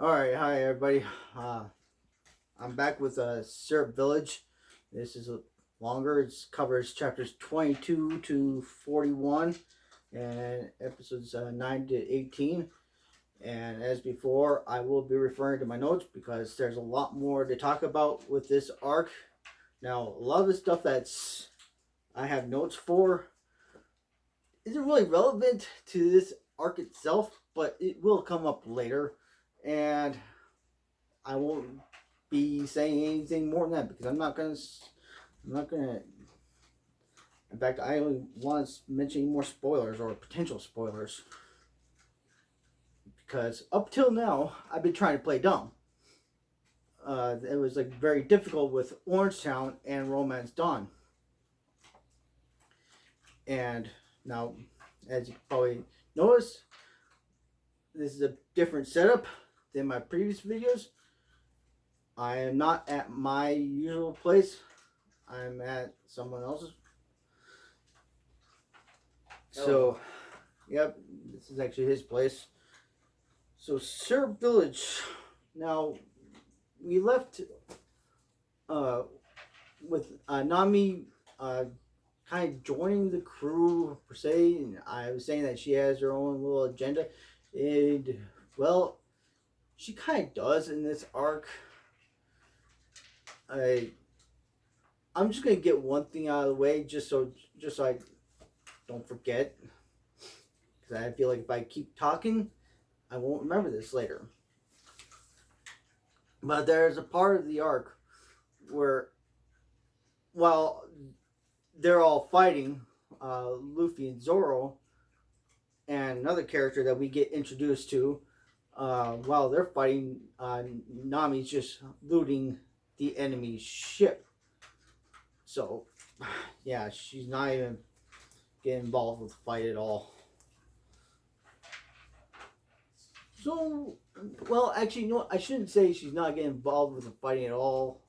All right, hi everybody. I'm back with Syrup Village. This is longer. It covers chapters 22 to 41 and episodes 9 to 18. And as before, I will be referring to my notes because there's a lot more to talk about with this arc. Now, a lot of the stuff that's I have notes for isn't really relevant to this arc itself, but it will come up later. And I won't be saying anything more than that because I'm not gonna. In fact, I only want to mention more spoilers or potential spoilers because up till now I've been trying to play dumb. It was like very difficult with Orange Town and Romance Dawn, and now, as you probably noticed, this is a different setup than my previous videos. I am not at my usual place. I'm at someone else's. So, yep, this is actually his place. So, Syrup Village. Now, we left with Nami kind of joining the crew, per se. And I was saying that she has her own little agenda. And, well, she kind of does in this arc. I'm just gonna get one thing out of the way, just so I don't forget, because I feel like if I keep talking, I won't remember this later. But there's a part of the arc where, while they're all fighting, Luffy and Zoro, and another character that we get introduced to, while they're fighting, Nami's just looting the enemy's ship. So, yeah, she's not even getting involved with the fight at all. So, well, actually, you know what? I shouldn't say she's not getting involved with the fighting at all.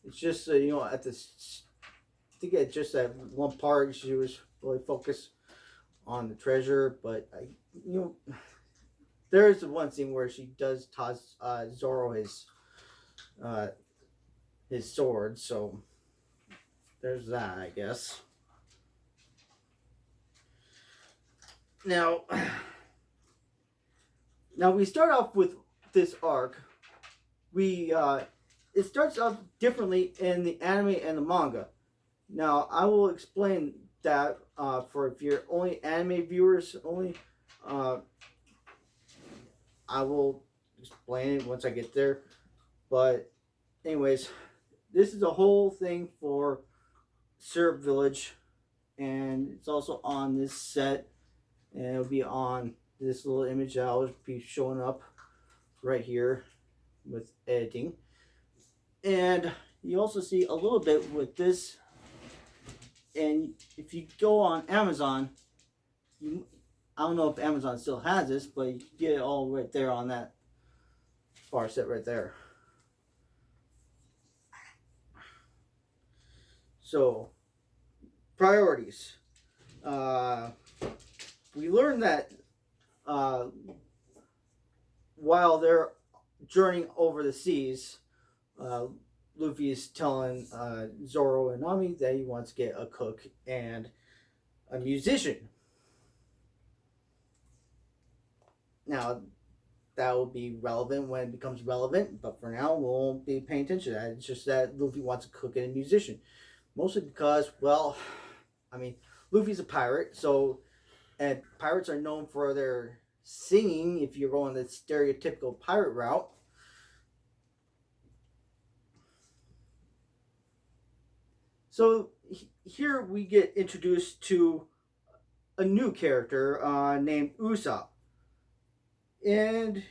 It's just, at this, I think at just that one part, she was really focused on the treasure. But, there is one scene where she does toss Zoro his sword. So, there's that, I guess. Now we start off with this arc. It starts off differently in the anime and the manga. Now I will explain that for if you're only anime viewers only. I will explain it once I get there. But anyways, this is a whole thing for Syrup Village, and it's also on this set, and it'll be on this little image that will be showing up right here with editing. And you also see a little bit with this, and if you go on Amazon, I don't know if Amazon still has this, but you can get it all right there on that far set right there. So, priorities. We learned that while they're journeying over the seas, Luffy is telling Zoro and Nami that he wants to get a cook and a musician. Now, that will be relevant when it becomes relevant, but for now, we won't be paying attention to that. It's just that Luffy wants a cook and a musician. Mostly because, well, I mean, Luffy's a pirate, and pirates are known for their singing if you're going the stereotypical pirate route. So here we get introduced to a new character named Usopp. And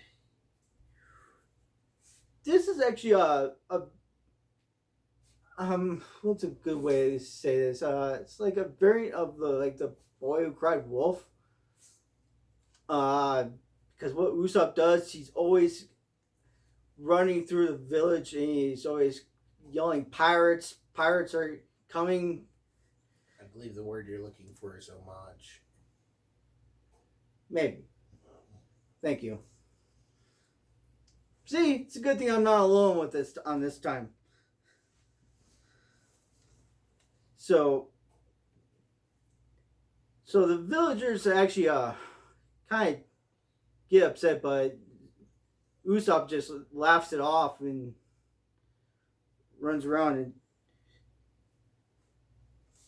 this is actually what's a good way to say this? It's like a variant of the Boy Who Cried Wolf. Because what Usopp does, he's always running through the village and he's always yelling, "Pirates! Pirates are coming!" I believe the word you're looking for is homage. Maybe. Thank you. See, it's a good thing I'm not alone with this on this time. So the villagers actually kind of get upset, but Usopp just laughs it off and runs around. And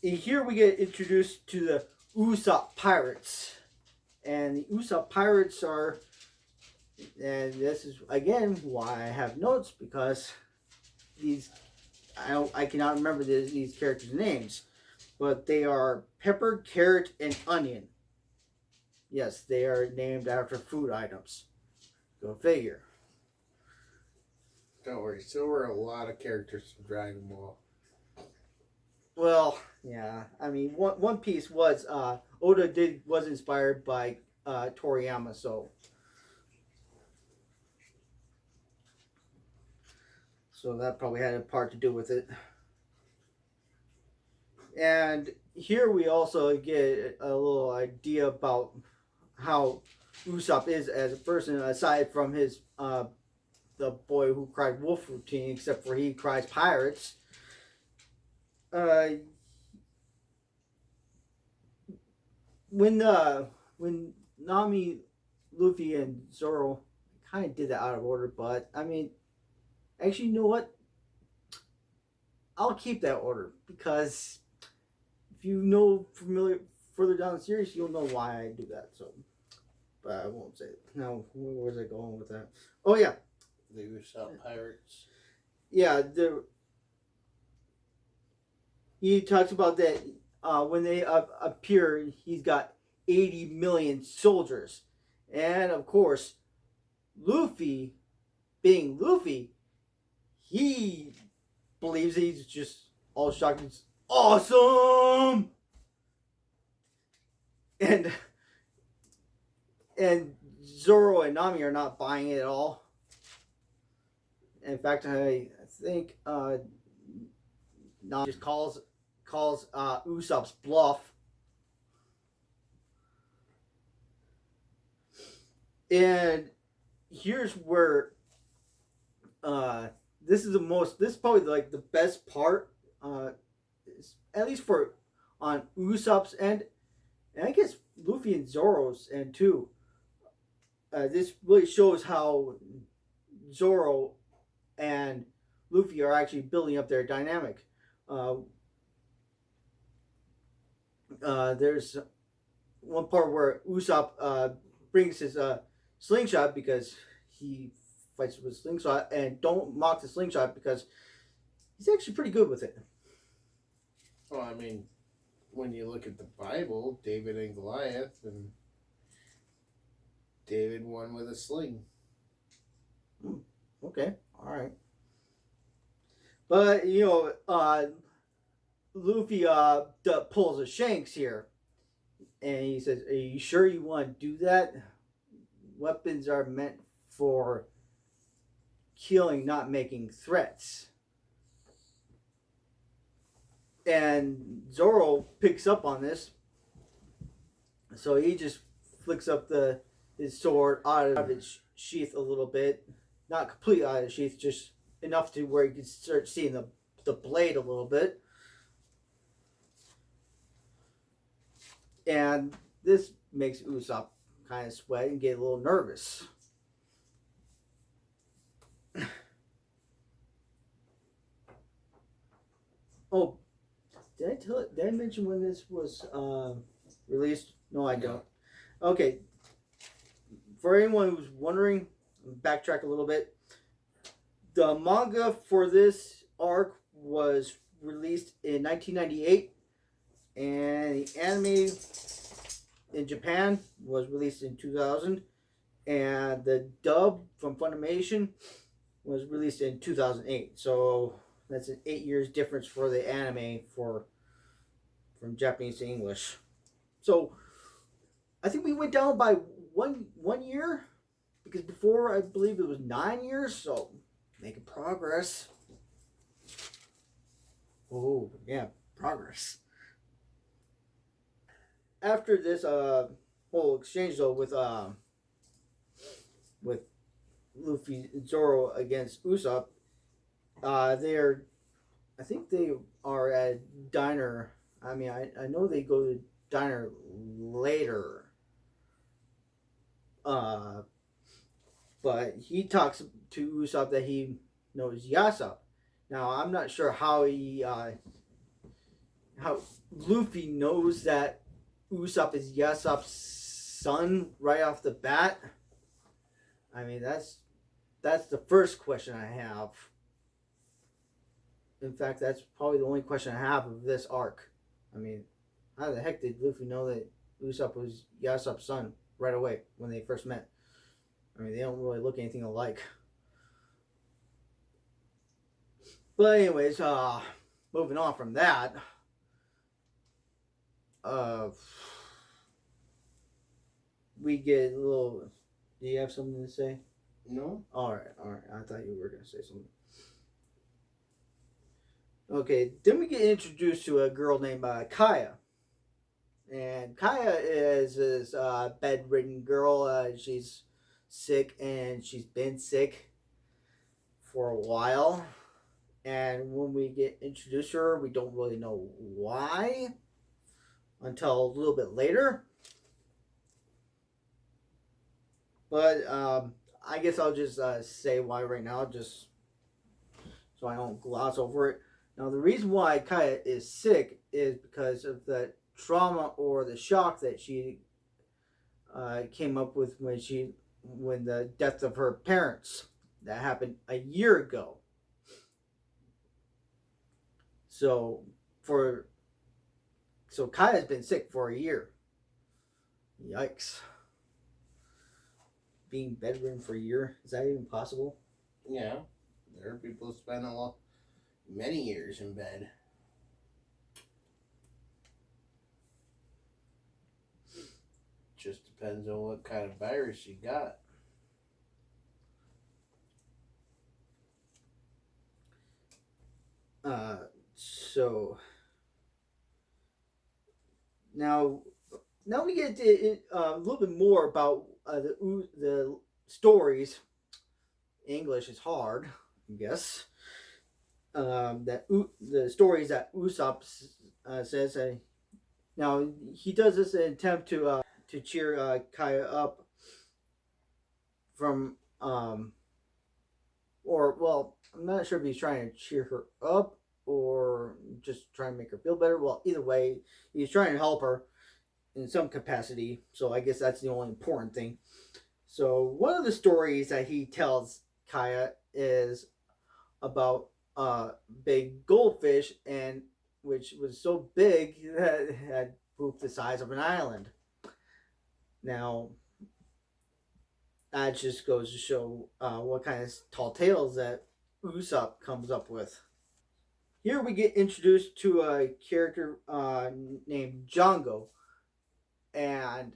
here we get introduced to the Usopp Pirates. And the Usopp Pirates are, and this is again why I have notes, because these I cannot remember these characters' names, but they are Pepper, Carrot, and Onion. Yes, they are named after food items. Go figure. Don't worry, so were a lot of characters from Dragon Ball. Well, yeah. I mean, One Piece was Oda was inspired by Toriyama, so that probably had a part to do with it. And here we also get a little idea about how Usopp is as a person, aside from his the boy who cried wolf routine, except for he cries pirates. When Nami, Luffy, and Zoro kind of did that out of order, but I mean, actually, you know what? I'll keep that order, because if you know further down the series, you'll know why I do that. So, but I won't say it. Now, where was I going with that? Oh yeah, The Usopp Pirates. yeah. He talks about that when they appear, he's got 80 million soldiers, and of course, Luffy, being Luffy, he believes he's just all shocked. It's awesome, and Zoro and Nami are not buying it at all. In fact, I think Nami just calls Usopp's bluff. And here's where this is probably like the best part, at least for on Usopp's end, and I guess Luffy and Zoro's end too. This really shows how Zoro and Luffy are actually building up their dynamic. There's one part where Usopp brings his slingshot, because he fights with a slingshot, and don't mock the slingshot because he's actually pretty good with it. Well, I mean, when you look at the Bible, David and Goliath, and David won with a sling. Okay, all right. But you know, Luffy pulls a Shanks here, and he says, "Are you sure you want to do that? Weapons are meant for killing, not making threats." And Zoro picks up on this, so he just flicks up his sword out of its sheath a little bit, not completely out of the sheath, just enough to where you can start seeing the blade a little bit. And this makes Usopp kind of sweat and get a little nervous. Oh, did I mention when this was released? No, I don't. Okay. For anyone who's wondering, backtrack a little bit. The manga for this arc was released in 1998, and the anime in Japan was released in 2000, and the dub from Funimation was released in 2008. So that's an 8 years difference for the anime from Japanese to English. So I think we went down by one year, because before I believe it was 9 years. So making progress. Oh yeah, progress. After this whole exchange though with Luffy and Zoro against Usopp, they're I think they are at a diner. I mean, I know they go to diner later. Uh, but he talks to Usopp that he knows Yasop. Now I'm not sure how Luffy knows that Usopp is Yasop's son right off the bat. I mean that's the first question I have. In fact, that's probably the only question I have of this arc. I mean, how the heck did Luffy know that Usopp was Yasop's son right away when they first met? I mean, they don't really look anything alike. But anyways, moving on from that, uh, we get a little. Do you have something to say? No. All right. I thought you were gonna say something. Okay, then we get introduced to a girl named Kaya. And Kaya is this bedridden girl. She's sick and she's been sick for a while. And when we get introduced to her, we don't really know why until a little bit later. But I guess I'll just say why right now, just so I don't gloss over it. Now, the reason why Kaya is sick is because of the trauma or the shock that she came up with when the death of her parents that happened a year ago. So Kaya's been sick for a year. Yikes. Being bedridden for a year, is that even possible? Yeah, there are people who spend many years in bed. Just depends on what kind of virus you got. So now we get to, a little bit more about the stories. English is hard, I guess. The stories that Usopp says. Now he does this in an attempt to cheer Kaya up from or well, I'm not sure if he's trying to cheer her up or just trying to make her feel better. Well, either way, he's trying to help her in some capacity. So I guess that's the only important thing. So one of the stories that he tells Kaya is about a big goldfish, and which was so big that it had pooped the size of an island. Now that just goes to show what kind of tall tales that Usopp comes up with. Here we get introduced to a character named Django, and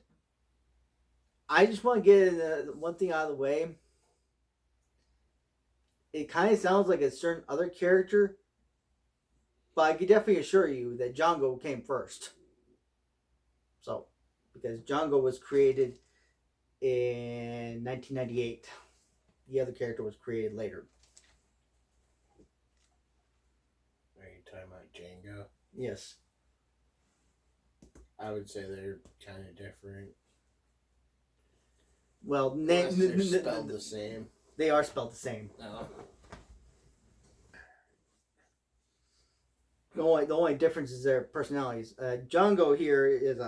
I just want to get one thing out of the way. It kind of sounds like a certain other character, but I can definitely assure you that Django came first. So, because Django was created in 1998, the other character was created later. Are you talking about Django? Yes. I would say they're kind of different. Well, they're spelled the same. They are spelled the same. No. The only difference is their personalities. Django here is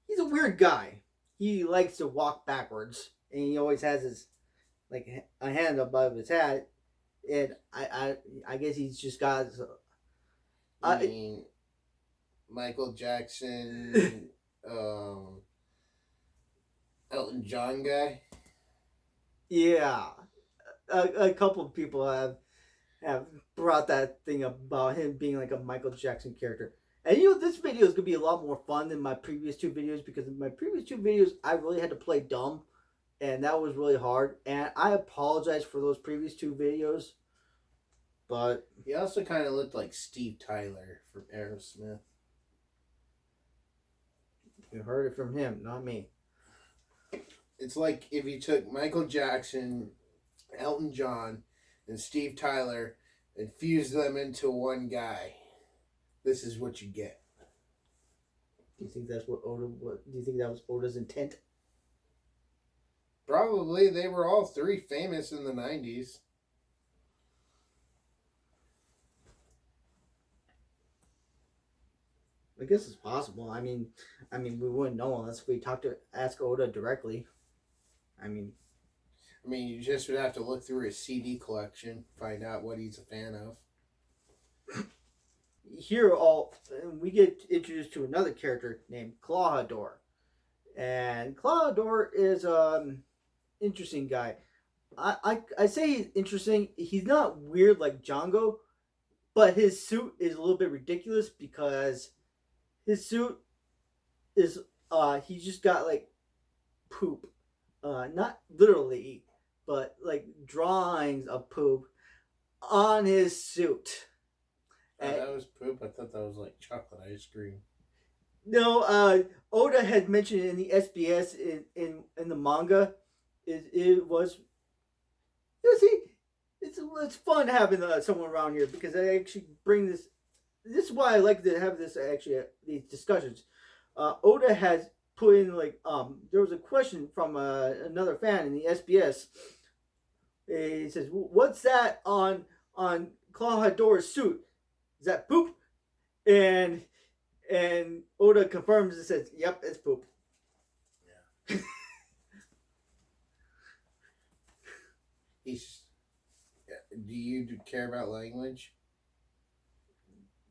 he's a weird guy. He likes to walk backwards, and he always has his like a hand above his head, and I guess he's just got. I mean, Michael Jackson, Elton John guy. Yeah, a couple of people have brought that thing about him being like a Michael Jackson character. And this video is going to be a lot more fun than my previous two videos, because in my previous two videos, I really had to play dumb, and that was really hard. And I apologize for those previous two videos, but... He also kind of looked like Steve Tyler from Aerosmith. You heard it from him, not me. It's like if you took Michael Jackson, Elton John, and Steve Tyler and fused them into one guy. This is what you get. Do you think that's what Oda? What do you think that was Oda's intent? Probably they were all three famous in the 90s. I guess it's possible. We wouldn't know unless we ask Oda directly. I mean, You just would have to look through his CD collection, find out what he's a fan of. here we get introduced to another character named Clawhador, and Clawhador is interesting guy. I say he's interesting. He's not weird like Django, but his suit is a little bit ridiculous because his suit is he just got like poop, not literally, but like drawings of poop on his suit. Oh, that was poop. I thought that was like chocolate ice cream. No, Oda had mentioned in the SBS in the manga, it was. You see, it's fun having someone around here because I actually bring this. This is why I like to have this actually these discussions. Oda has put in like there was a question from another fan in the SBS. He says, "What's that on Clawhador's suit? Is that poop?" And Oda confirms and says, "Yep, it's poop." Yeah. He's. Do you care about language?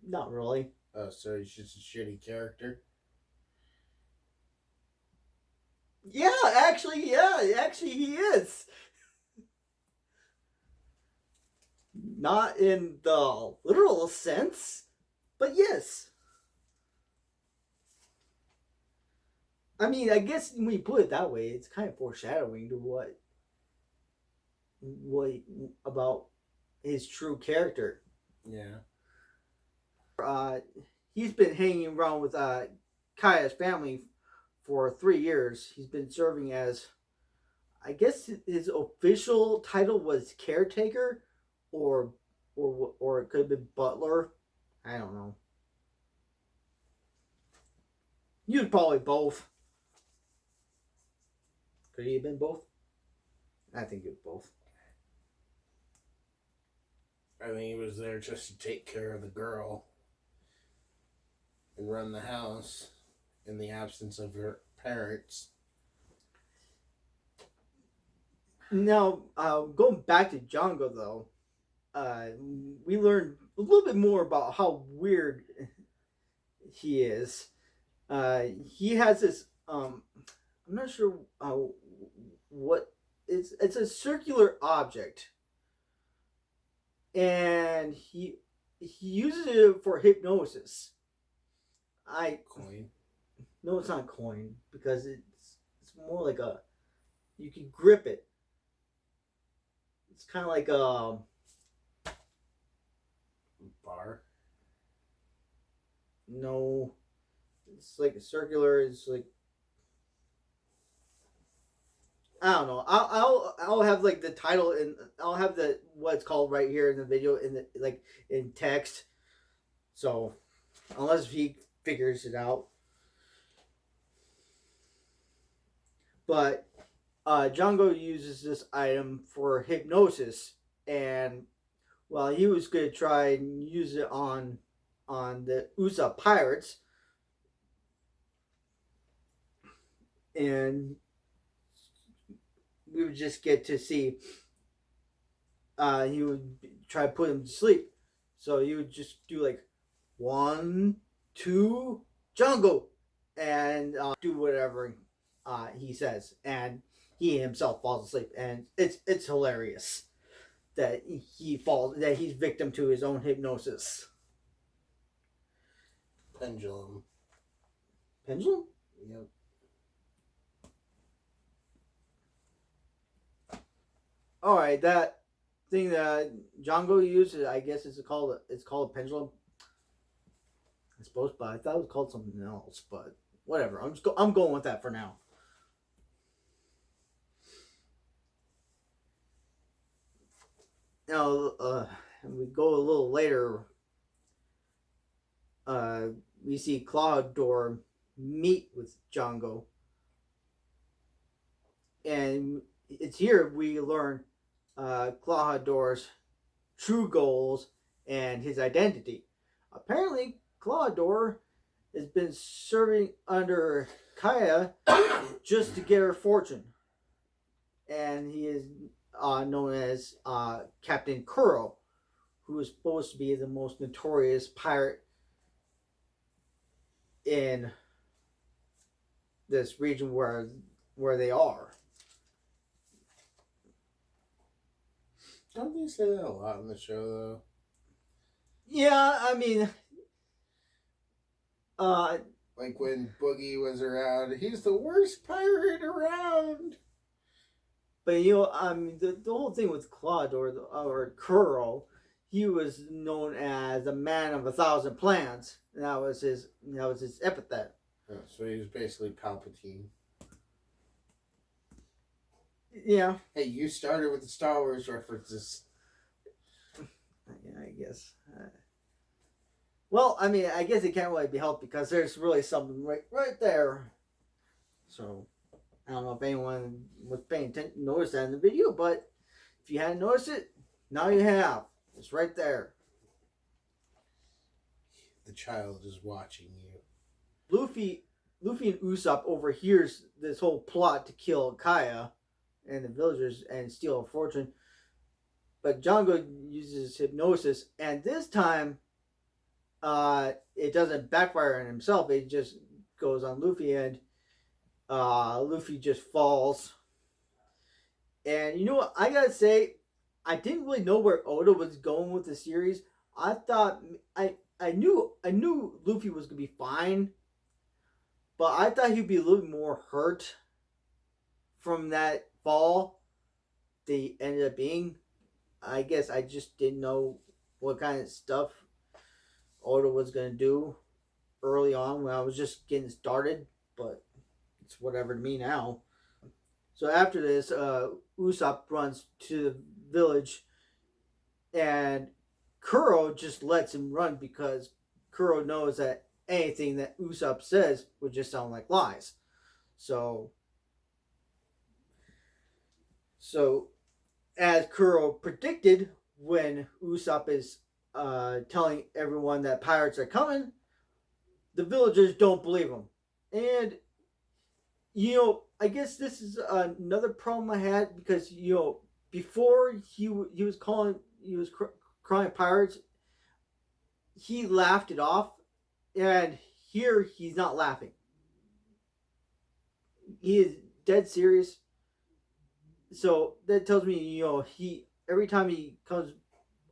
Not really. Oh, so he's just a shitty character. Yeah, actually he is. Not in the literal sense, but yes. I guess when you put it that way, it's kind of foreshadowing to what about his true character. Yeah. He's been hanging around with Kaya's family for 3 years. He's been serving as, I guess his official title was caretaker, or it could have been butler. I don't know. You'd probably both. Could he have been both? I think it was both. I think he was there just to take care of the girl and run the house in the absence of her parents. Now, going back to Django, though, we learned a little bit more about how weird he is. He has this. I'm not sure what it's a circular object, and he uses it for hypnosis. Coin. No, it's not coin because it's more like you can grip it. It's kind of like Bar. No, it's like a circular. It's like I don't know. I'll have like the title and I'll have the what it's called right here in the video in the like in text. So unless he figures it out, but Django uses this item for hypnosis, and well, he was going to try and use it on the USA pirates, and we would just get to see he would try to put him to sleep. So he would just do like 1, 2, Django, and do whatever he says, and he himself falls asleep, and it's hilarious that he's victim to his own hypnosis. Pendulum. Pendulum? Yep. All right, that thing that Django uses, I guess it's called a pendulum. I suppose, but I thought it was called something else. But whatever, I'm going with that for now. Now, we go a little later. Uh, we see Claude meet with Django, and it's here we learn Claude's true goals and his identity. Apparently, Claude has been serving under Kaya just to get her fortune, and he is known as Captain Kuro, who is supposed to be the most notorious pirate in this region where they are. Don't they say that a lot in the show, though? Yeah, I mean, like when Boogie was around, he's the worst pirate around. But I mean, the whole thing with Claude or Kuro, he was known as a man of 1,000 plans. And that was his epithet. Oh, so he was basically Palpatine. Yeah. Hey, you started with the Star Wars references. Yeah, I guess. Well, I mean, I guess it can't really be helped because there's really something right there. So, I don't know if anyone was paying attention, noticed that in the video, but if you hadn't noticed it, now you have. It's right there. The child is watching you. Luffy and Usopp overhears this whole plot to kill Kaya and the villagers and steal a fortune. But Django uses hypnosis, and this time it doesn't backfire on himself. It just goes on Luffy, and Luffy just falls. And you know what? I gotta say, I didn't really know where Oda was going with the series. I thought I knew Luffy was gonna be fine, but I thought he'd be a little more hurt from that fall. They ended up being. I guess I just didn't know what kind of stuff Oda was gonna do early on when I was just getting started, but it's whatever to me now. So after this, Usopp runs to the village, and Kuro just lets him run because Kuro knows that anything that Usopp says would just sound like lies. So as Kuro predicted, when Usopp is telling everyone that pirates are coming, the villagers don't believe him. And, I guess this is another problem I had because, before he was crying pirates, he laughed it off. And here he's not laughing. He is dead serious. So that tells me, he every time he comes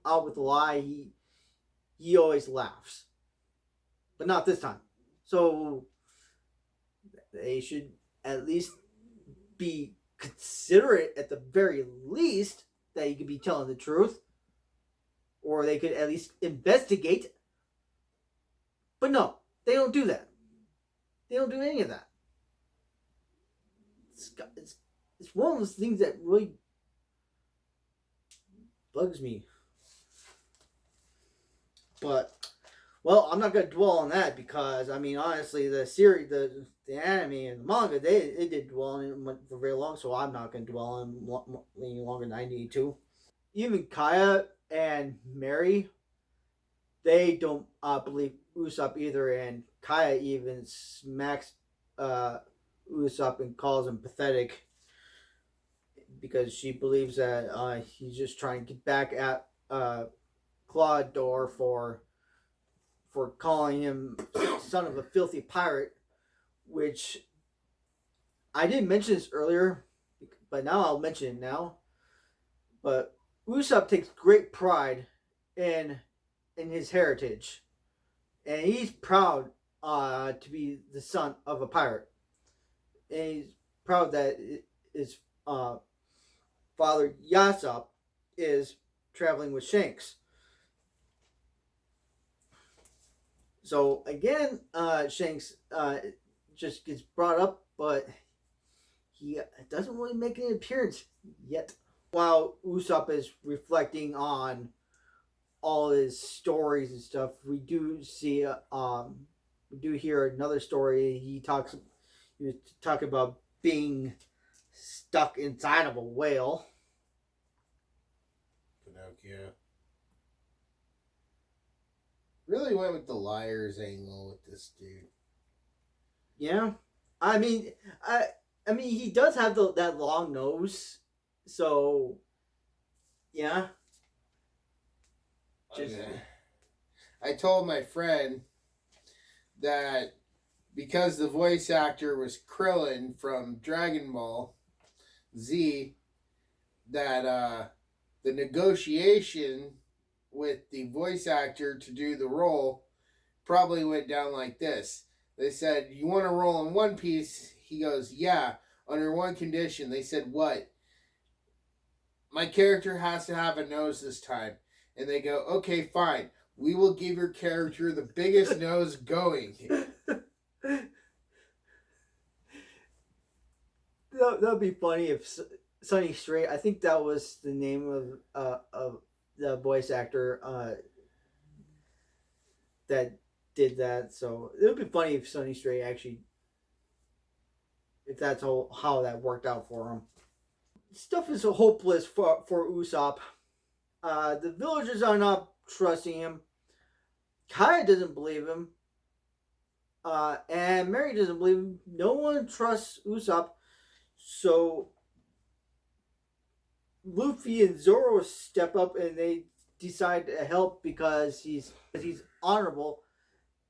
out with a lie, he always laughs, but not this time. So they should at least be considerate, at the very least, that he could be telling the truth, or they could at least investigate. But no, they don't do that. They don't do any of that. It's one of those things that really bugs me. But, well, I'm not going to dwell on that because, I mean, honestly, the series, the anime and the manga, they did dwell on it for very long, so I'm not going to dwell on it any longer than I need to. Even Kaya and Mary, they don't believe Usopp either, and Kaya even smacks Usopp and calls him pathetic because she believes that he's just trying to get back at Claude for calling him son of a filthy pirate, which I didn't mention this earlier, but now I'll mention it now. But Usopp takes great pride in his heritage, and he's proud to be the son of a pirate, and he's proud that his father Yasopp is traveling with Shanks. So again, Shanks just gets brought up, but he doesn't really make an appearance yet. while Usopp is reflecting on all his stories and stuff, we do see we do hear another story. He was talking about being stuck inside of a whale. Pinocchio really went with the liar's angle with this dude. Yeah, I mean, I mean, he does have that long nose, so yeah. Just Okay. I told my friend that because the voice actor was Krillin from Dragon Ball Z, that the negotiation with the voice actor to do the role probably went down like this. They said, "You want to roll in One Piece?" He goes, "Yeah, under one condition." They said, "What?" "My character has to have a nose this time." And they go, "Okay, fine. We will give your character the biggest nose going." that'd be funny if Sonny Strait. I think that was the name of the voice actor that did that. So it would be funny if Sonny Strait actually, if that's how that worked out for him. Stuff is hopeless for Usopp. The villagers are not trusting him. Kaya doesn't believe him. And Mary doesn't believe him. No one trusts Usopp. So Luffy and Zoro step up and they decide to help because he's honorable,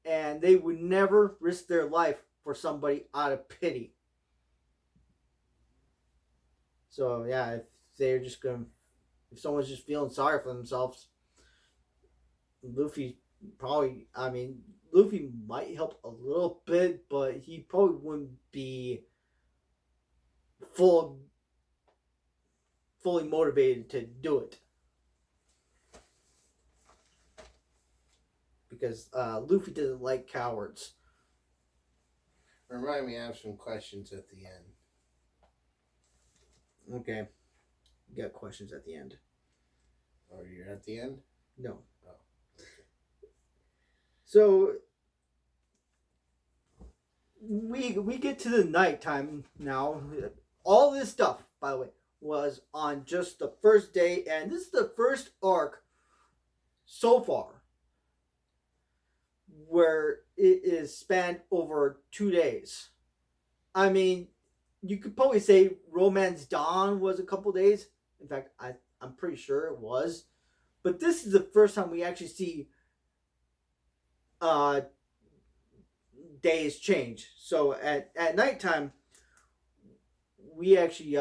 and they would never risk their life for somebody out of pity. So yeah, if they're just gonna, if someone's just feeling sorry for themselves, Luffy probably, I mean, Luffy might help a little bit, but he probably wouldn't be fully motivated to do it. Because Luffy doesn't like cowards. Remind me, I have some questions at the end. Okay. You got questions at the end. Oh, you're at the end? No. Oh. So we get to the nighttime now. All this stuff, by the way, was on just the first day, and this is the first arc so far where it is spanned over 2 days. I mean, you could probably say Romance Dawn was a couple days. In fact, I'm pretty sure it was. But this is the first time we actually see days change. So at nighttime, we actually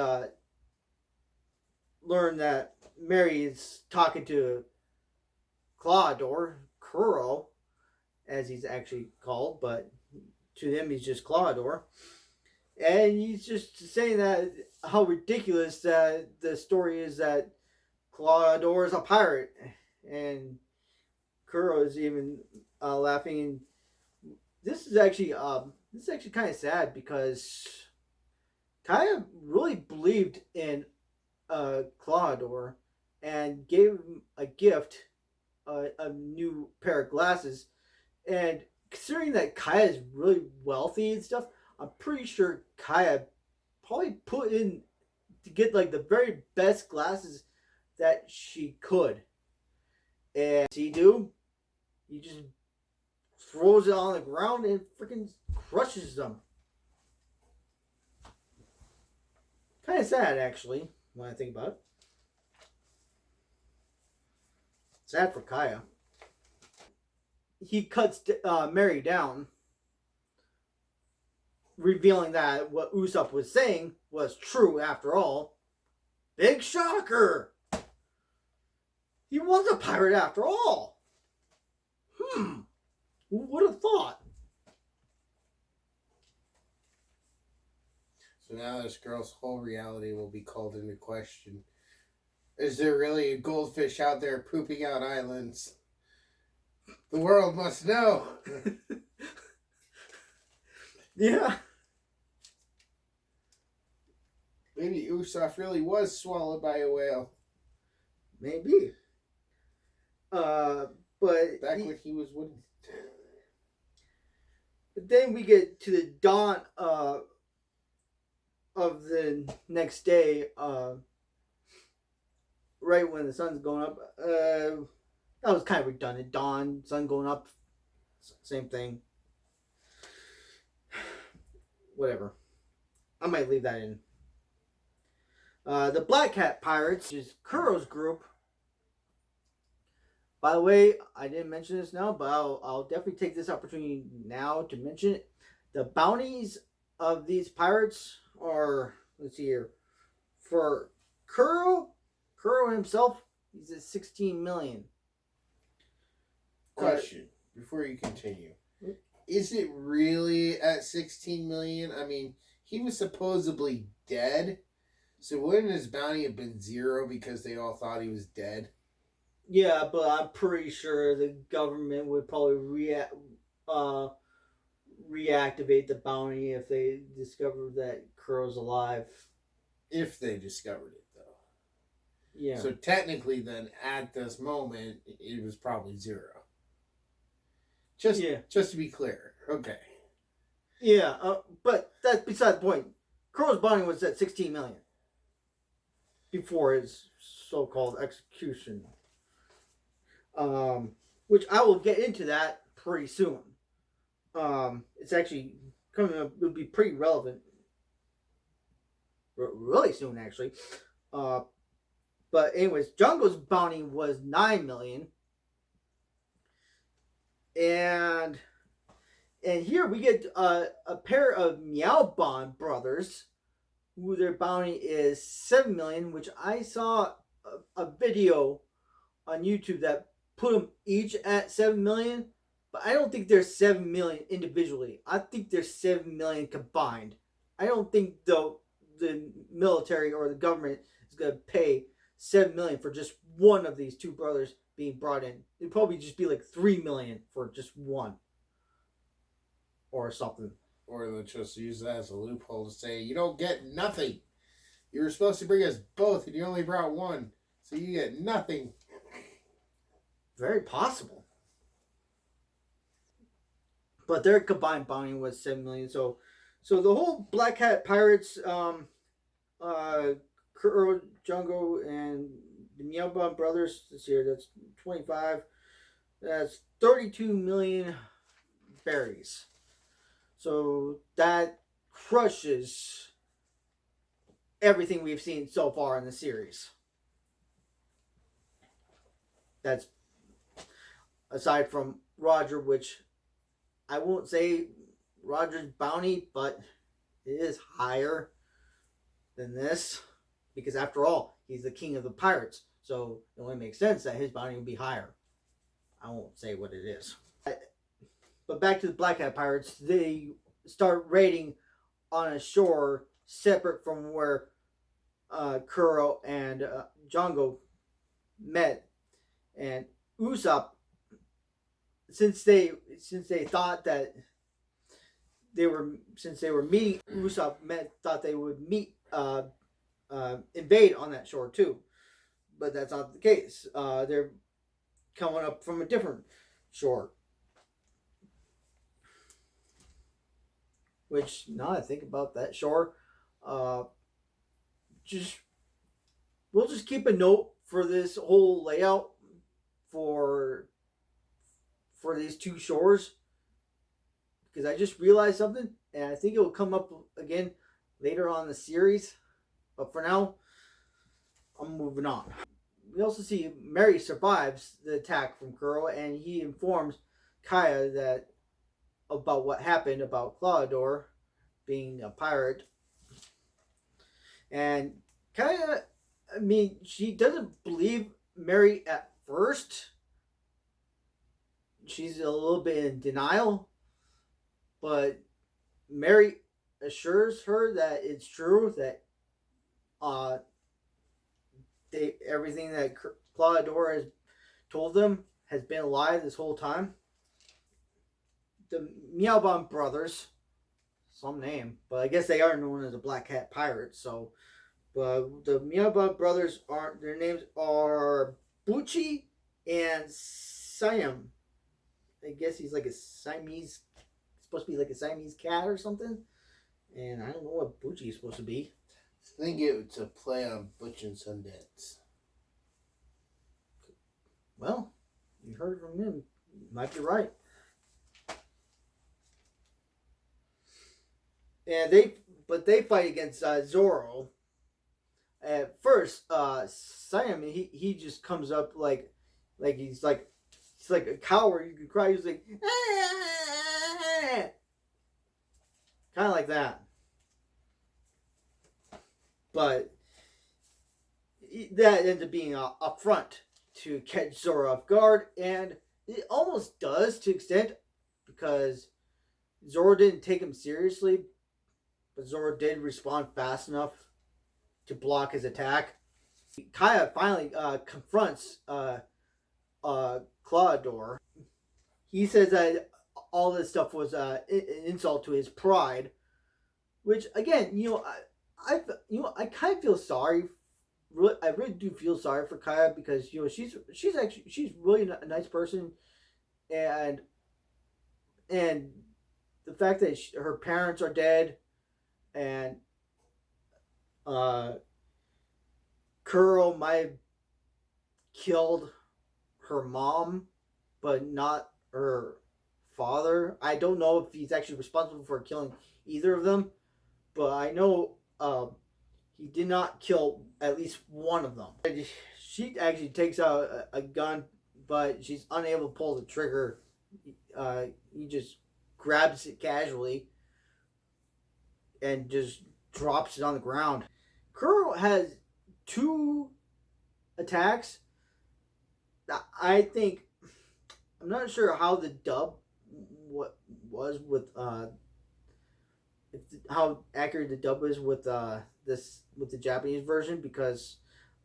learn that Mary is talking to Clawdor, Kuro, as he's actually called, but to them he's just Clawdor. And he's just saying that how ridiculous that the story is that Clawdor is a pirate, and Kuro is even laughing. This is actually kind of sad because Kaya really believed in Clawdor and gave him a gift, a new pair of glasses. And considering that Kaya is really wealthy and stuff, I'm pretty sure Kaya probably put in to get like the very best glasses that she could. And he just throws it on the ground and freaking crushes them. Kind of sad, actually, when I think about it. Sad for Kaya. He cuts Mary down, revealing that what Usopp was saying was true after all. Big shocker! He was a pirate after all. Who would have thought? So now this girl's whole reality will be called into question. Is there really a goldfish out there pooping out islands? The world must know. Yeah. Maybe Usopp really was swallowed by a whale. Maybe. But when he was with. But then we get to the dawn of the next day, right when the sun's going up. That was kind of redundant. Dawn, sun going up, same thing. Whatever. I might leave that in. The Black Cat Pirates is Kuro's group. By the way, I didn't mention this now, but I'll definitely take this opportunity now to mention it. The bounties of these pirates are, let's see here, for Kuro himself, he's at 16 million. Question before you continue. Is it really at 16 million? I mean, he was supposedly dead. So wouldn't his bounty have been 0 because they all thought he was dead? Yeah, but I'm pretty sure the government would probably reactivate the bounty if they discovered that Kuro's alive. If they discovered it, though. Yeah. So technically, then, at this moment, it was probably 0. Just to be clear. Okay. Yeah, but that's beside the point. Kuro's bounty was at 16 million before his so-called execution. Which I will get into that pretty soon. It's actually coming up. It'll be pretty relevant, really soon, actually. But anyways, Django's bounty was 9 million, and here we get a pair of Meowbon brothers, who their bounty is 7 million, which I saw a video on YouTube that put them each at 7 million, but I don't think there's 7 million individually. I think there's 7 million combined. I don't think the military or the government is going to pay 7 million for just one of these two brothers being brought in. It'd probably just be like 3 million for just one or something. Or they'll just use that as a loophole to say, you don't get nothing. You were supposed to bring us both and you only brought one, so you get nothing. Very possible. But their combined bounty was 7 million. So the whole Black Hat Pirates, Kuro, Django, and the Meowbon brothers this year, that's 25. That's 32 million berries. So that crushes everything we've seen so far in the series. That's aside from Roger, which I won't say Roger's bounty, but it is higher than this. Because after all, he's the king of the pirates. So it only makes sense that his bounty would be higher. I won't say what it is. But back to the Black Hat Pirates, they start raiding on a shore separate from where Kuro and Django met. And Usopp, since they thought that they were meeting, Usopp thought they would meet invade on that shore too, but that's not the case. They're coming up from a different shore. Which, now I think about that shore, we'll just keep a note for this whole layout for these two shores, because I just realized something, and I think it will come up again later on in the series. But for now, I'm moving on. We also see Mary survives the attack from Kuro, and he informs Kaya about what happened about Claudor being a pirate. And Kaya, I mean, she doesn't believe Mary at first. She's a little bit in denial, but Mary assures her that it's true, that everything that Claudor has told them has been a lie this whole time. The Meowbon brothers, some name, but I guess they are known as the Black Hat Pirates, so But the Miyaba brothers are their names are Buchi and Siam. I guess he's like a Siamese, supposed to be like a Siamese cat or something. And I don't know what Buchi is supposed to be. I think it was a play on Butch and Sundance. Well, you heard it from him. You might be right. And they fight against Zoro. At first, Siam he just comes up like he's like a coward. You can cry. He's like kind of like that. But that ends up being a front to catch Zoro off guard, and it almost does to an extent because Zoro didn't take him seriously, but Zoro did respond fast enough to block his attack. Kaya finally confronts Claudor. He says that all this stuff was an insult to his pride, which again, I kind of feel sorry. I really do feel sorry for Kaya because she's really a nice person, and the fact that her parents are dead, and Kuro might have killed her mom, but not her father. I don't know if he's actually responsible for killing either of them, but I know he did not kill at least one of them. She actually takes out a gun, but she's unable to pull the trigger. He just grabs it casually and just drops it on the ground. Kuro has 2 attacks. I think I'm not sure how the dub what was with how accurate the dub is with with the Japanese version, because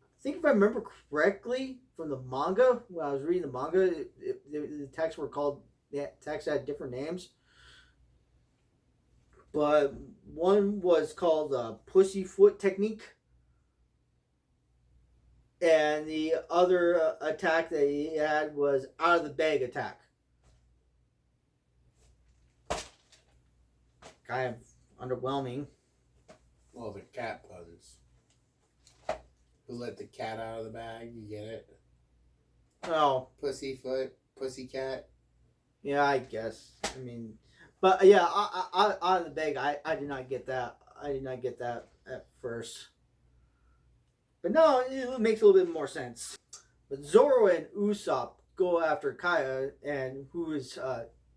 I think if I remember correctly from the manga, when I was reading the manga, the attacks were called, the attacks had different names, but one was called Pussyfoot Technique, and the other attack that he had was Out of the Bag Attack. Kind of underwhelming. Well, the cat puns. Who let the cat out of the bag? You get it? Oh, Pussyfoot, pussycat. yeah, I guess. I mean, but yeah, out of the bag, I did not get that. I did not get that at first. But no, it makes a little bit more sense. But Zoro and Usopp go after Kaya, and who is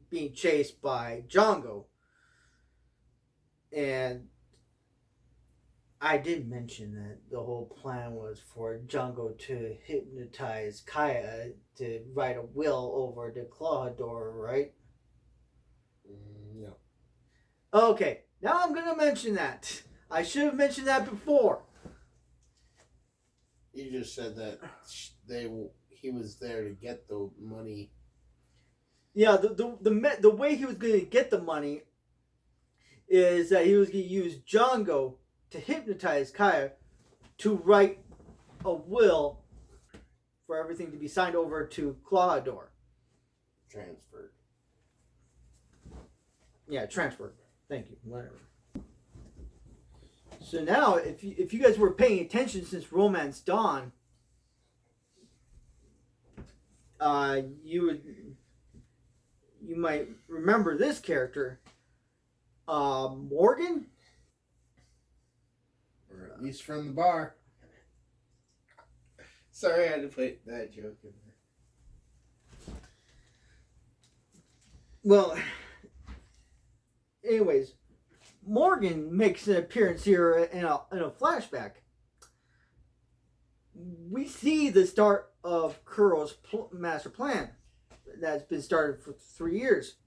being chased by Django. And I did mention that the whole plan was for Django to hypnotize Kaya to write a will over to Clawdor, right? No. Okay, now I'm gonna mention that. I should have mentioned that before. You just said that he was there to get the money. Yeah, the way he was gonna get the money is that he was gonna use Django to hypnotize Kaya to write a will for everything to be signed over to Clawdor. Transferred. Yeah, transferred. Thank you. Whatever. So now, if you guys were paying attention since Romance Dawn, you might remember this character, Morgan. Or at least from the bar. Sorry, I had to put that joke in there. Well, anyways, Morgan makes an appearance here in a flashback. We see the start of Kuro's master plan that's been started for 3 years.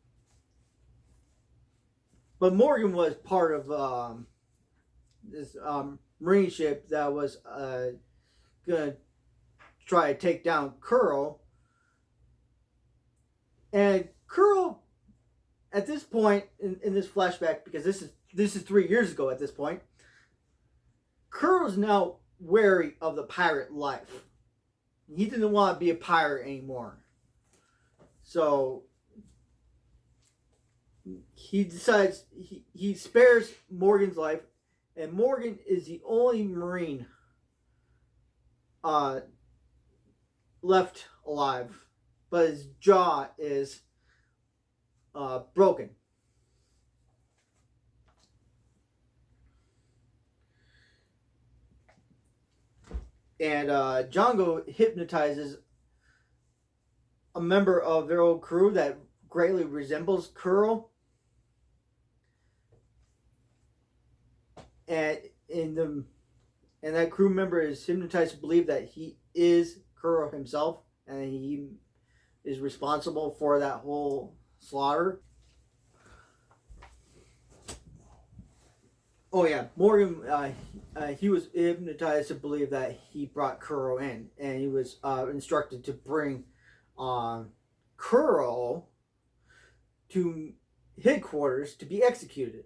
But Morgan was part of this marine ship that was gonna try to take down Kuro. And Kuro, at this point in this flashback, because this is 3 years ago at this point, Kuro's now wary of the pirate life. He didn't want to be a pirate anymore. So he decides he spares Morgan's life, and Morgan is the only Marine left alive, but his jaw is broken. And Django hypnotizes a member of their old crew that greatly resembles Kuro. And that crew member is hypnotized to believe that he is Kuro himself, and he is responsible for that whole slaughter. Oh yeah, Morgan. He was hypnotized to believe that he brought Kuro in, and he was instructed to bring Kuro to headquarters to be executed.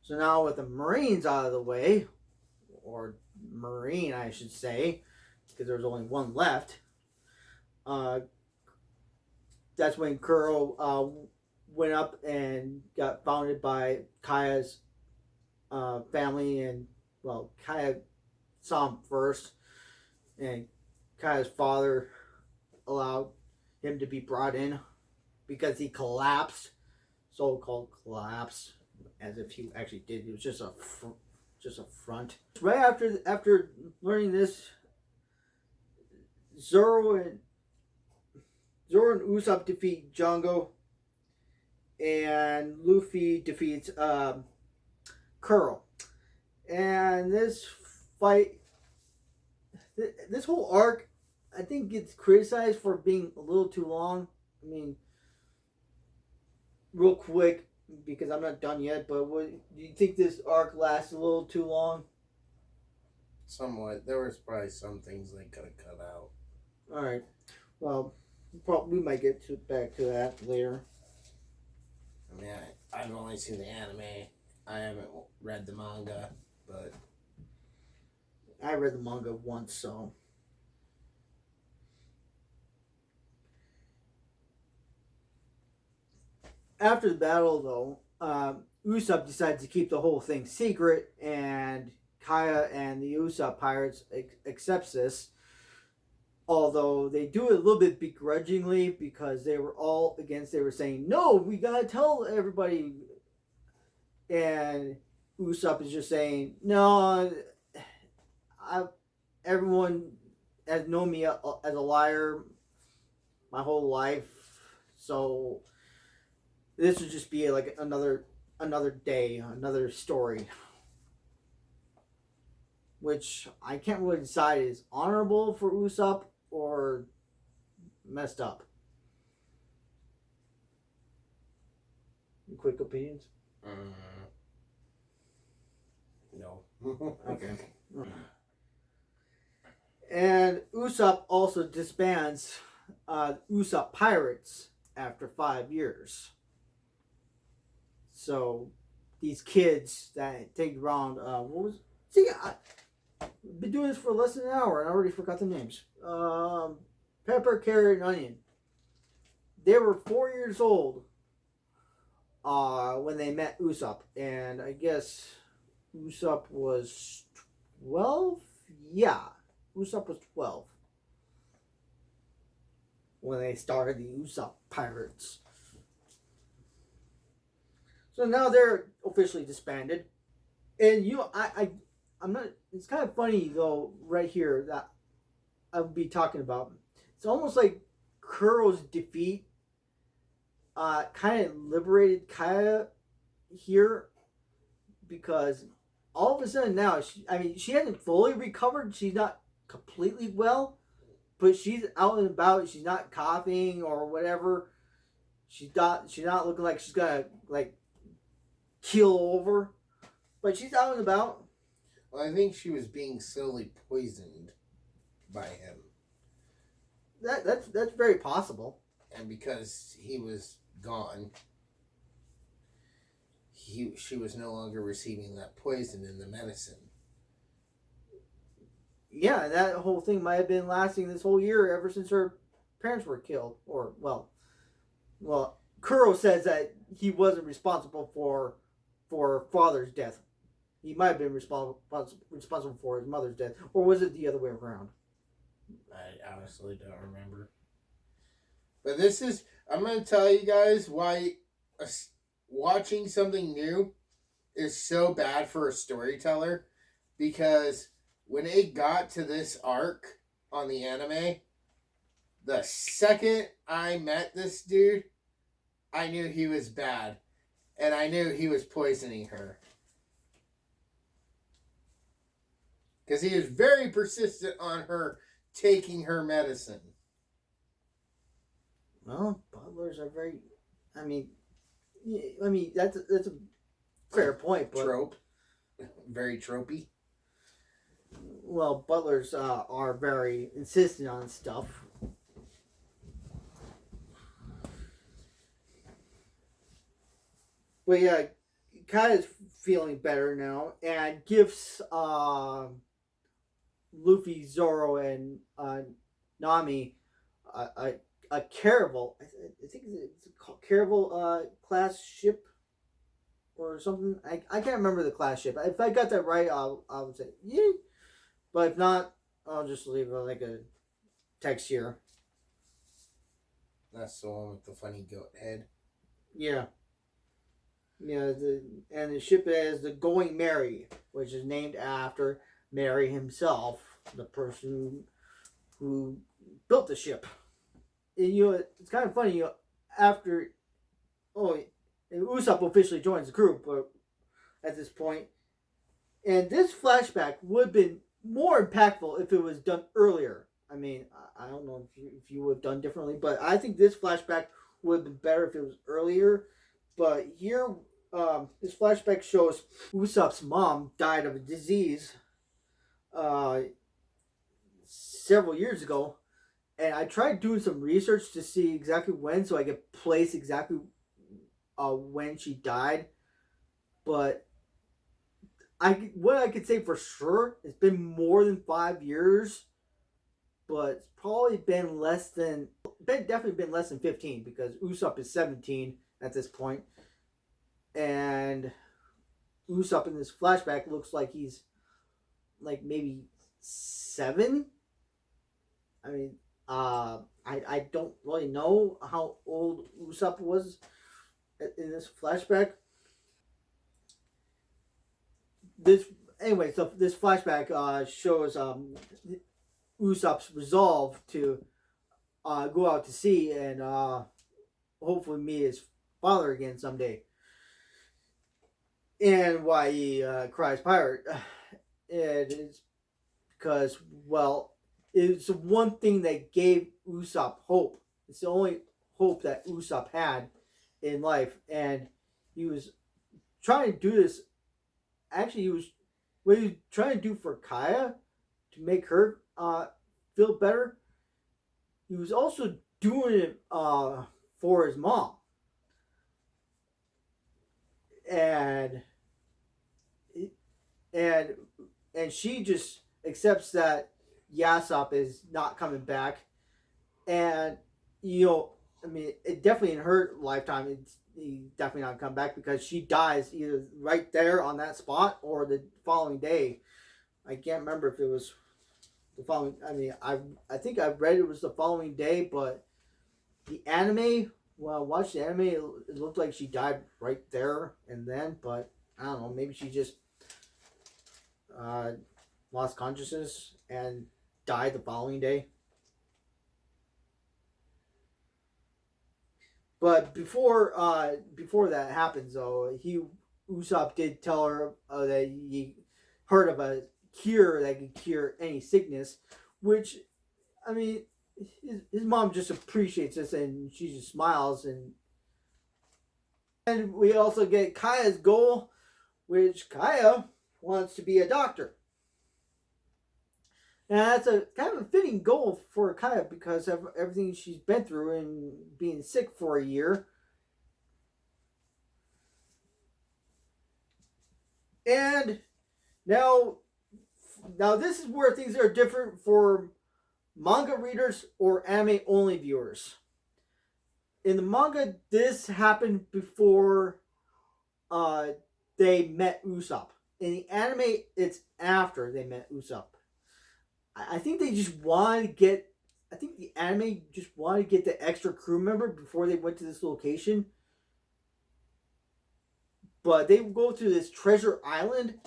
So now with the Marines out of the way, or Marine I should say, because there's only one left, that's when Kuro went up and got founded by Kaya's family, and well, Kaya saw him first, and Kaya's father allowed him to be brought in because he collapsed, so-called collapse, as if he actually did. It was just a front. Right after learning this, Zoro and Usopp defeat Django, and Luffy defeats Kuro. And this fight, this whole arc, I think gets criticized for being a little too long. I mean, real quick, because I'm not done yet, but do you think this arc lasts a little too long? Somewhat. There was probably some things they could have cut out. Alright. Well, we might get back to that later. I mean, I've only seen the anime. I haven't read the manga, but I read the manga once, so. After the battle, though, Usopp decides to keep the whole thing secret, and Kaya and the Usopp pirates accepts this. Although they do it a little bit begrudgingly, because they were all against. They were saying, "No, we gotta tell everybody," and Usopp is just saying, "No, everyone has known me as a liar my whole life, so this would just be like another day, another story." Which I can't really decide is honorable for Usopp or messed up. Quick opinions? No. Okay. And Usopp also disbands Usopp Pirates after 5 years. So these kids that take around, I've been doing this for less than an hour and I already forgot the names. Pepper, carrot, and onion. They were 4 years old when they met Usopp, and I guess Usopp was 12? Yeah, Usopp was 12 when they started the Usopp Pirates. So now they're officially disbanded. And I'm not, it's kind of funny though, right here, that I'll be talking about. It's almost like Kuro's defeat kind of liberated Kaya here, because all of a sudden now, she hasn't fully recovered. She's not completely well, but she's out and about. She's not coughing or whatever. She's not looking like she's gonna like keel over, but she's out and about. Well, I think she was being slowly poisoned by him. That's very possible. And because he was gone, she was no longer receiving that poison in the medicine. Yeah, that whole thing might have been lasting this whole year ever since her parents were killed. Or well, Kuro says that he wasn't responsible for father's death. He might have been responsible for his mother's death, or was it the other way around? I honestly don't remember. But I'm going to tell you guys why watching something new is so bad for a storyteller. Because when it got to this arc on the anime, the second I met this dude, I knew he was bad. And I knew he was poisoning her. Because he is very persistent on her taking her medicine. Well, butlers are very. I mean, that's a fair point, but Trope. Very tropey. Well, butlers are very insistent on stuff. But yeah, Kaya's feeling better now and gives Luffy, Zoro, and Nami a Caravel. I think it's called Caravel class ship or something. I can't remember the class ship. If I got that right, I would say yeah. But if not, I'll just leave like a text here. That's the one with the funny goat head. Yeah. Yeah, and the ship is the Going Merry, which is named after Merry himself, the person who built the ship. And, it's kind of funny. After Usopp officially joins the crew, but at this point, and this flashback would have been more impactful if it was done earlier. I mean, I don't know if you would have done differently, but I think this flashback would have been better if it was earlier. But here, this flashback shows Usopp's mom died of a disease several years ago, and I tried doing some research to see exactly when, so I could place exactly when she died. But what I could say for sure, it's been more than 5 years, but it's probably been definitely been less than 15 because Usopp is 17 at this point, and Usopp in this flashback looks like he's like maybe 7. I mean, I don't really know how old Usopp was in this flashback. So this flashback shows Usopp's resolve to go out to sea and hopefully meet his father again someday. And why he cries pirate. It is because, well, it's the one thing that gave Usopp hope. It's the only hope that Usopp had in life. And he was trying to do this. Actually, what he was trying to do for Kaya to make her feel better. He was also doing it for his mom. And and and she just accepts that Yasop is not coming back, and I mean, it definitely in her lifetime, he's definitely not come back because she dies either right there on that spot or the following day. I can't remember if it was the following. I mean, I think I read it was the following day, but the anime. Well, I watched the anime. It looked like she died right there and then, but I don't know. Maybe she just lost consciousness and died the following day. But before that happens, though, Usopp did tell her that he heard of a cure that could cure any sickness, which, I mean, his mom just appreciates this and she just smiles, and we also get Kaya's goal, which Kaya wants to be a doctor. And that's a kind of a fitting goal for Kaya because of everything she's been through and being sick for a year. And now this is where things are different for manga readers or anime only viewers. In the manga, this happened before they met Usopp. In the anime, it's after they met Usopp. I think they just wanted to get. I think the anime just wanted to get the extra crew member before they went to this location. But they go to this treasure island.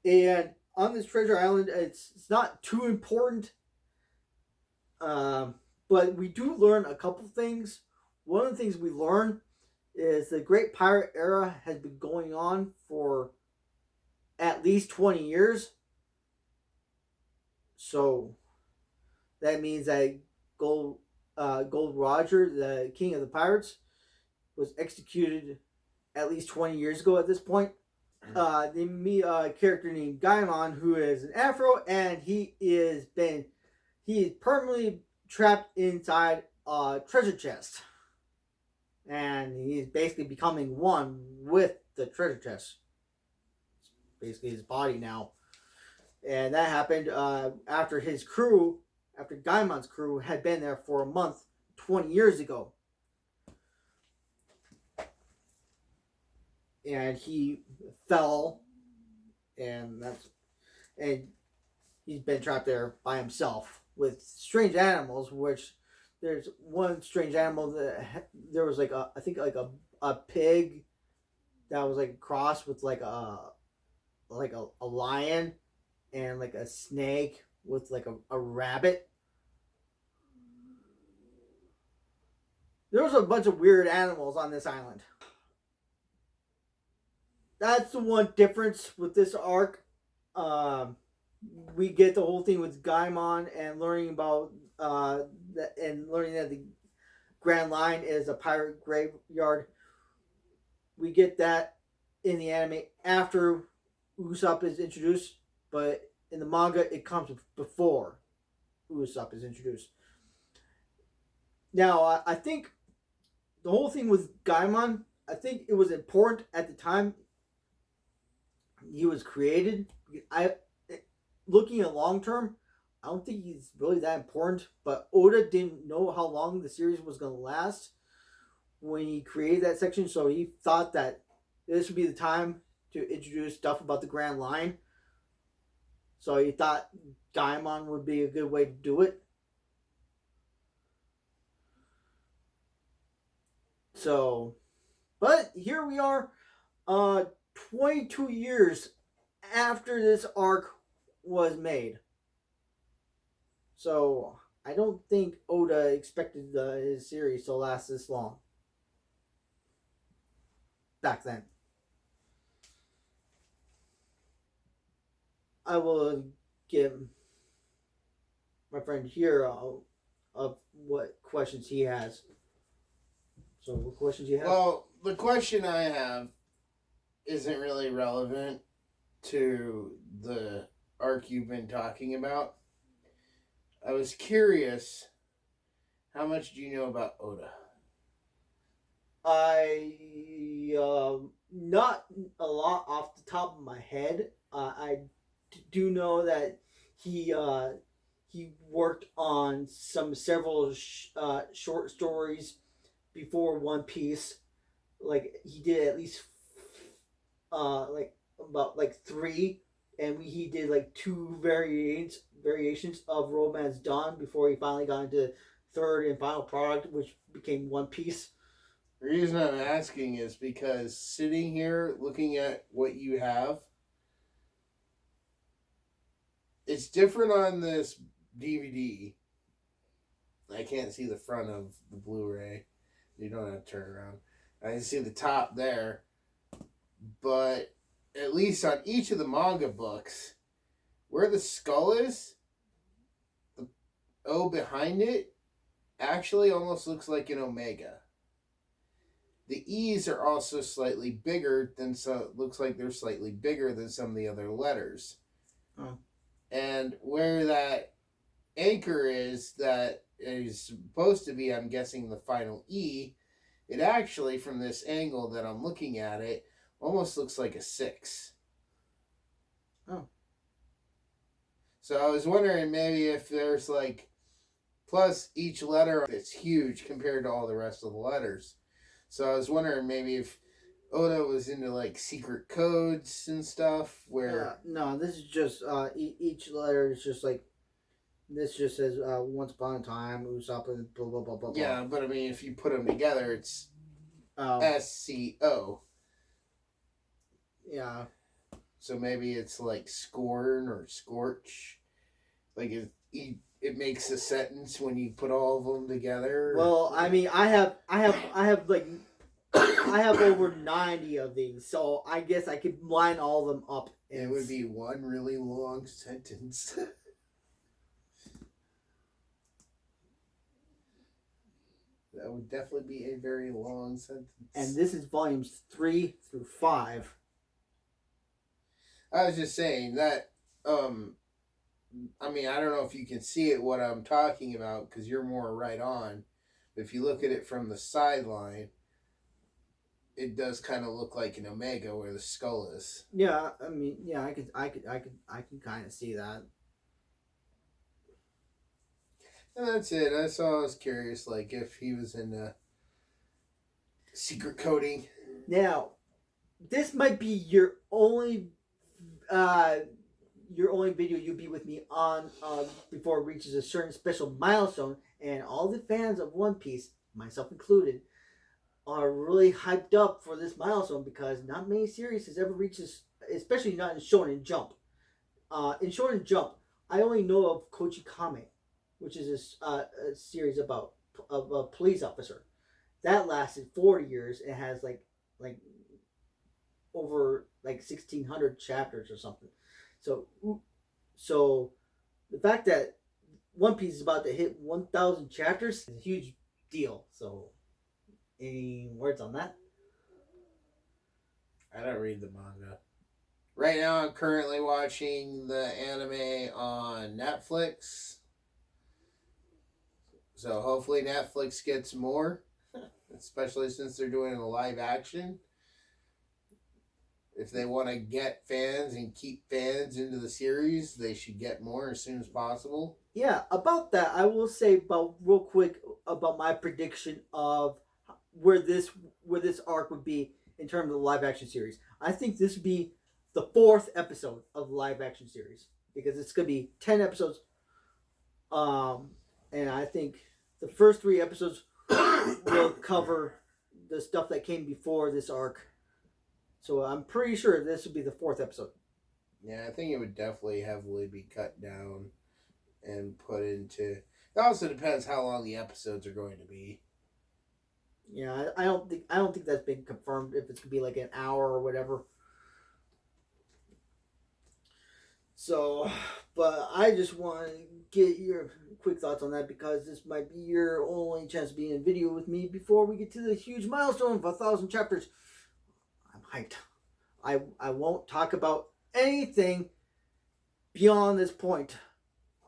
And on this treasure island, it's not too important. But we do learn a couple things. One of the things we learn is the Great Pirate Era has been going on for at least 20 years. So that means that Gold Roger, the king of the pirates, was executed at least 20 years ago at this point. They meet a character named Gaimon, who is an afro, and he is permanently trapped inside a treasure chest. And he's basically becoming one with the treasure chest. It's basically his body now. And that happened after Gaimon's crew had been there for a month 20 years ago. And he fell, and he's been trapped there by himself with strange animals. Which there's one strange animal that there was I think a pig that was like crossed with like a lion, and like a snake with like a rabbit. There was a bunch of weird animals on this island. That's the one difference with this arc. We get the whole thing with Gaimon and learning about learning that the Grand Line is a pirate graveyard. We get that in the anime after Usopp is introduced, but in the manga it comes before Usopp is introduced. Now, I think the whole thing with Gaimon, I think it was important at the time he was created. Looking at long term, I don't think he's really that important. But Oda didn't know how long the series was going to last when he created that section, so he thought that this would be the time to introduce stuff about the Grand Line. So he thought Gaimon would be a good way to do it. So, but here we are, 22 years after this arc was made. So I don't think Oda expected his series to last this long back then. I will give my friend here of what questions he has. So what questions you have? Well, the question I have isn't really relevant to the arc you've been talking about. I was curious, how much do you know about Oda? Not a lot off the top of my head. I do know that he worked on several short stories before One Piece. Like he did at least about 3, and he did like 2 variations of Romance Dawn before he finally got into third and final product, which became One Piece. The reason I'm asking is because sitting here looking at what you have, it's different on this DVD. I can't see the front of the Blu-ray. You don't have to turn around. I can see the top there. But at least on each of the manga books, where the skull is, the O behind it actually almost looks like an omega. The E's are also slightly bigger than looks like they're slightly bigger than some of the other letters. Oh. And where that anchor is that is supposed to be, I'm guessing, the final E, it actually, from this angle that I'm looking at it, almost looks like a 6. Oh. So I was wondering maybe if there's like, plus each letter is huge compared to all the rest of the letters. So I was wondering maybe if Oda was into like secret codes and stuff where. No, this is just each letter is just like this. Just says once upon a time Usopp and blah blah blah blah blah. Yeah, but I mean, if you put them together, it's SCO. Yeah. So maybe it's like scorn or scorch. Like it makes a sentence when you put all of them together. Well, I mean, I have like I have over 90 of these, so I guess I could line all of them up. It would be one really long sentence. That would definitely be a very long sentence. And this is volumes 3 through 5. I was just saying that, I mean, I don't know if you can see it, what I'm talking about, because you're more right on. But if you look at it from the sideline, it does kind of look like an omega where the skull is. Yeah, I mean, yeah, I can kind of see that. And that's it. That's all I was curious, like if he was in secret coding. Now, this might be your only video you'll be with me on before it reaches a certain special milestone, and all the fans of One Piece, myself included, are really hyped up for this milestone because not many series has ever reached this, especially not in Shonen Jump. In Shonen Jump, I only know of Kochi Kame, which is a series about a police officer that lasted 40 years and has like over like 1,600 chapters or something. So the fact that One Piece is about to hit 1,000 chapters is a huge deal. So, any words on that? I don't read the manga. Right now, I'm currently watching the anime on Netflix. So hopefully Netflix gets more, especially since they're doing a live action. If they want to get fans and keep fans into the series, they should get more as soon as possible. Yeah, about that, I will say real quick about my prediction of where this arc would be in terms of the live action series. I think this would be the 4th episode of the live action series because it's gonna be 10 episodes. And I think the first 3 episodes will cover the stuff that came before this arc. So I'm pretty sure this would be the 4th episode. Yeah, I think it would definitely heavily be cut down and put into. It also depends how long the episodes are going to be. Yeah, I don't think that's been confirmed if it's gonna be like an hour or whatever. So, but I just want to get your quick thoughts on that because this might be your only chance to be in video with me before we get to the huge milestone of 1,000 chapters. I'm hyped. I won't talk about anything beyond this point.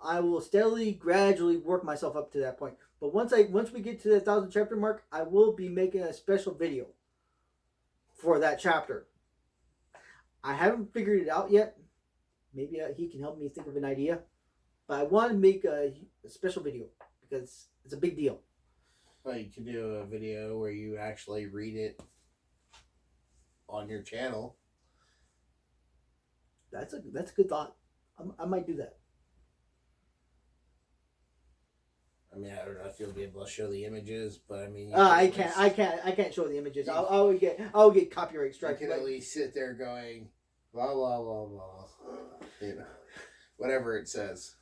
I will steadily, gradually work myself up to that point. But once we get to the 1,000 chapter mark, I will be making a special video for that chapter. I haven't figured it out yet. Maybe he can help me think of an idea. But I want to make a special video because it's a big deal. Well, you could do a video where you actually read it on your channel. That's a good thought. I might do that. I mean, I don't know if you'll be able to show the images, but I mean, I can't show the images. I would get copyright strike. You can at least sit there going blah blah blah blah, you know, whatever it says.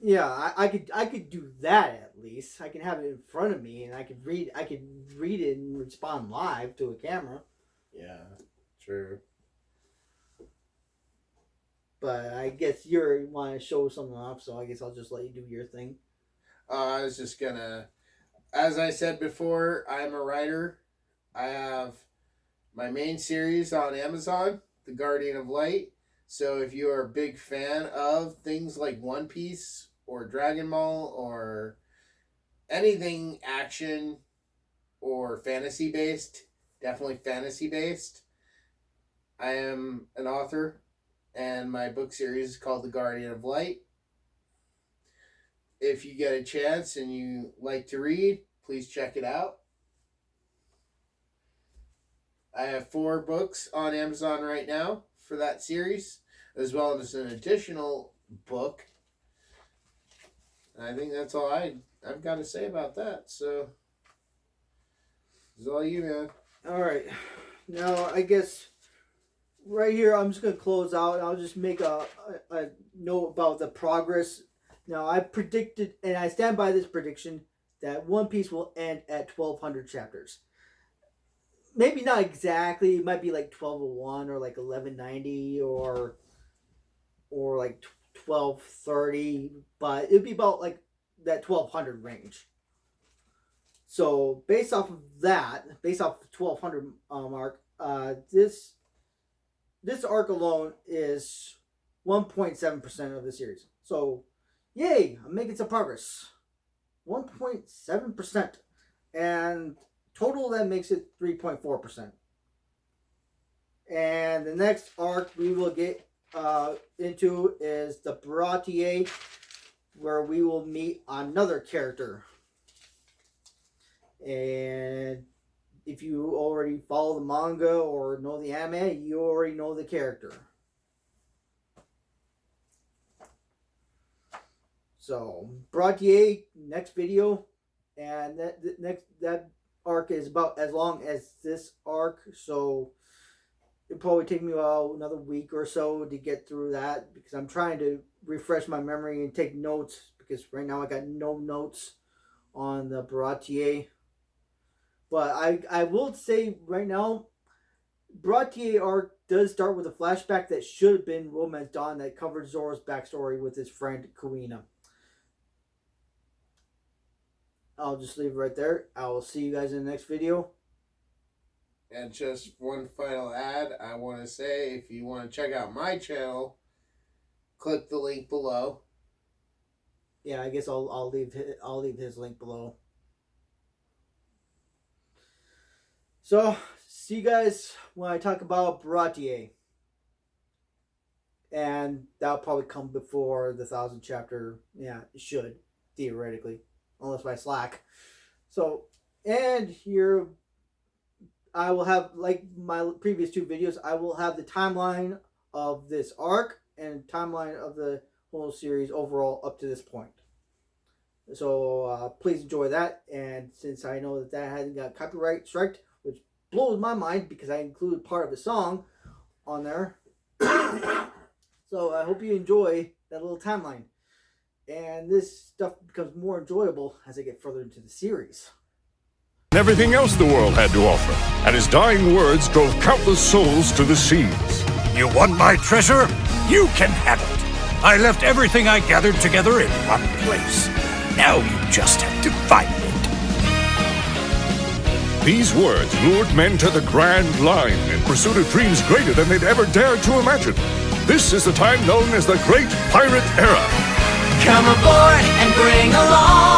Yeah, I could do that at least. I can have it in front of me and I could read it and respond live to a camera. Yeah, true. But I guess you want to show something off, so I guess I'll just let you do your thing. I was just gonna, as I said before, I'm a writer. I have my main series on Amazon, The Guardian of Light. So if you are a big fan of things like One Piece or Dragon Ball or anything action, or fantasy based. Definitely fantasy based. I am an author, and my book series is called The Guardian of Light. If you get a chance and you like to read, please check it out. I have 4 books on Amazon right now for that series, as well as an additional book. And I think that's all I've got to say about that. So, it's all you, man. All right. Now, I guess right here, I'm just going to close out, and I'll just make a note about the progress. Now, I predicted, and I stand by this prediction, that One Piece will end at 1,200 chapters. Maybe not exactly. It might be like 1201 or like 1190 or like 1230, but it'd be about like that 1,200 range. So based off of that, based off the 1,200 mark, this arc alone is 1.7% of the series. So, yay! I'm making some progress. 1.7%, and total that makes it 3.4%. And the next arc we will get into is the Baratier, where we will meet another character. And if you already follow the manga or know the anime, you already know the character. So, Baratier, next video, and that arc is about as long as this arc, so it'll probably take me another week or so to get through that, because I'm trying to refresh my memory and take notes, because right now I got no notes on the Baratier. But I will say right now, Baratier arc does start with a flashback that should have been Romance Dawn, that covered Zoro's backstory with his friend Kuina. I'll just leave it right there. I will see you guys in the next video. And just one final ad, I want to say, if you want to check out my channel, click the link below. Yeah, I guess I'll leave his link below. So, see you guys when I talk about Baratier. And that'll probably come before the 1,000 chapter. Yeah, it should, theoretically. Unless I slack. So, and here I will have, like my previous 2 videos, I will have the timeline of this arc and timeline of the whole series overall up to this point. So please enjoy that. And since I know that hasn't got copyright striked, which blows my mind because I included part of the song on there. So I hope you enjoy that little timeline. And this stuff becomes more enjoyable as I get further into the series. Everything else the world had to offer, and his dying words drove countless souls to the seas. You want my treasure? You can have it. I left everything I gathered together in one place. Now you just have to find it. These words lured men to the Grand Line in pursuit of dreams greater than they'd ever dared to imagine. This is the time known as the Great Pirate Era. Come aboard and bring along